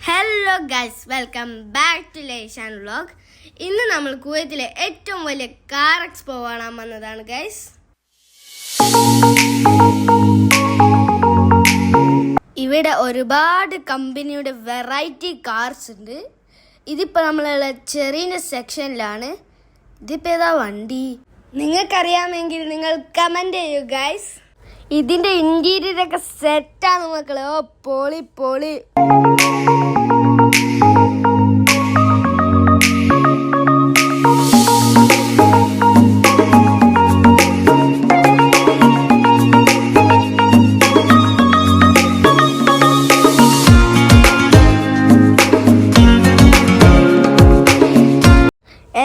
Hello guys, welcome back to Leshan vlog. ഇന്ന് നമ്മൾ കുവൈത്തിലെ ഏറ്റവും വലിയ കാർ എക്സ്പോ കാണാൻ വന്നതാണ് ഗൈസ്. ഇവിടെ ഒരുപാട് കമ്പനിയുടെ വെറൈറ്റി കാർസ് ഉണ്ട്. ഇതിപ്പോൾ നമ്മളുള്ള ചെറിയ സെക്ഷനിലാണ്. ഇതിപ്പോൾ ഏതാ വണ്ടി നിങ്ങൾക്കറിയാമെങ്കിൽ നിങ്ങൾ കമൻറ്റ് ചെയ്യൂ ഗൈസ്. ഇതിൻ്റെ ഇൻറ്റീരിയറൊക്കെ സെറ്റാണ് മക്കളെ. ഓ പൊളി പൊളി.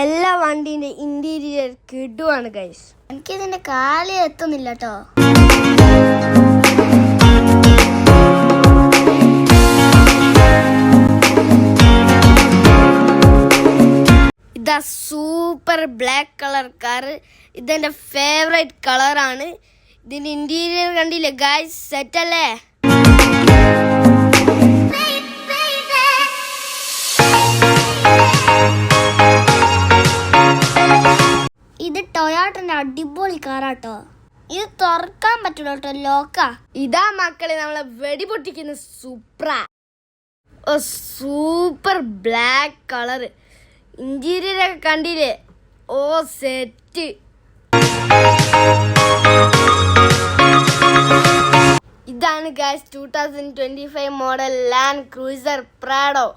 എല്ലാ വണ്ടീൻ്റെ ഇൻറ്റീരിയർ കിടുവാണ് ഗൈസ്. എനിക്കിതിൻ്റെ കാലി എത്തുന്നില്ല കേട്ടോ. ഇതാ സൂപ്പർ ബ്ലാക്ക് കളർ കാർ. ഇതെൻ്റെ ഫേവറേറ്റ് കളറാണ്. ഇതിൻ്റെ ഇൻറ്റീരിയർ കണ്ടില്ലേ ഗൈസ്, സെറ്റല്ലേ? ഇത് ടൊയോട്ടൻ്റെ അടിപൊളി കാറാട്ടോ. ഇത് തുറക്കാൻ പറ്റുള്ളൂ കേട്ടോ, ലോക്കാ. ഇതാ മക്കളെ നമ്മളെ വെടിപൊട്ടിക്കുന്ന സൂപ്ര. ഓ സൂപ്പർ ബ്ലാക്ക് കളർ. ഇന്റീരിയറൊക്കെ കണ്ടില്ലേ? ഓ സെറ്റ്. ഇതാണ് guys 2025 model land cruiser Prado.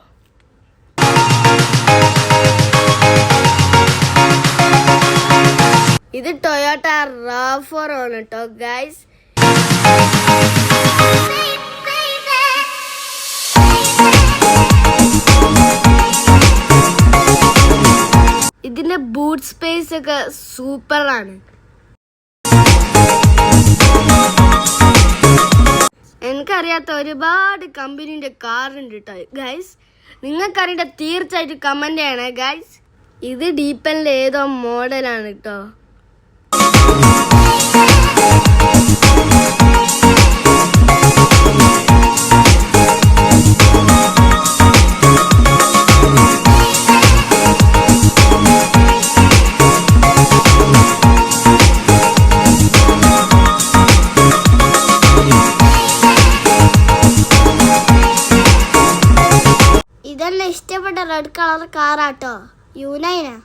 ഇത് ടൊയോട്ട RAV4 ആണ് കേട്ടോ ഗൈസ്. ഇതിന്റെ ബൂട്ട് സ്പേസ് ഒക്കെ സൂപ്പറാണ്. എനിക്കറിയാത്ത ഒരുപാട് കമ്പനീൻ്റെ കാർ ഉണ്ട് കേട്ടോ ഗൈസ്. നിങ്ങൾക്കറിയണ്ട തീർച്ചയായിട്ടും കമന്റ് ചെയ്യണേ ഗൈസ്. ഇത് ഡീപ്പലിൻ്റെ ഏതോ മോഡലാണ് കേട്ടോ. ഇതെന്നെ ഇഷ്ടപ്പെട്ട റെഡ് കളർ കാറാട്ടോ, യൂനൈനാ.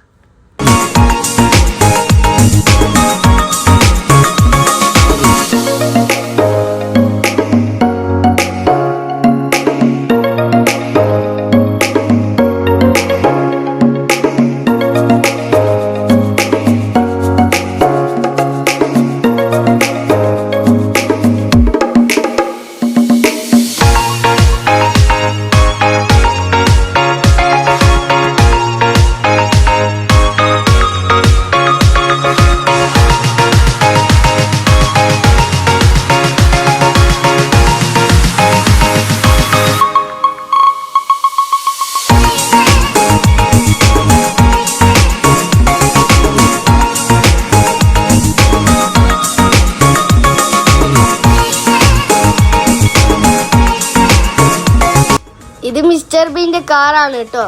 ഇത് മിസ്റ്റർ ബീൻ്റെ കാറാണ് കേട്ടോ.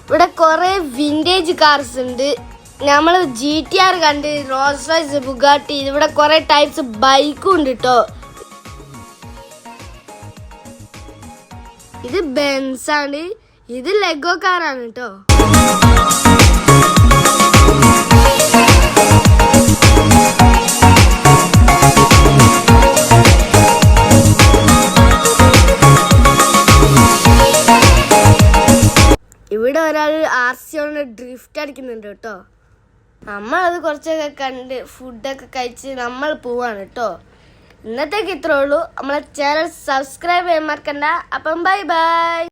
ഇവിടെ കുറെ വിന്റേജ് കാർസ് ഉണ്ട്. നമ്മൾ GTR കണ്ട്, റോൾസ് റോയ്സ്, ബുഗാട്ടി. ഇവിടെ കുറെ ടൈപ്സ് ബൈക്കും ഉണ്ട് കേട്ടോ. ഇത് ബെൻസ് ആണ്. ഇത് ലെഗോ കാറാണ് കേട്ടോ. ഇവിടെ ഒരാൾ RC കൊണ്ട് ഡ്രിഫ്റ്റ് അടിക്കുന്നുണ്ട് കേട്ടോ. നമ്മളത് കുറച്ചൊക്കെ കണ്ട് ഫുഡൊക്കെ കഴിച്ച് നമ്മൾ പോവാണ് കേട്ടോ. ഇന്നത്തേക്ക് ഇത്രേ ഉള്ളൂ. നമ്മളെ ചാനൽ സബ്സ്ക്രൈബ് ചെയ്യാൻ മറക്കണ്ട. അപ്പം ബൈ ബൈ.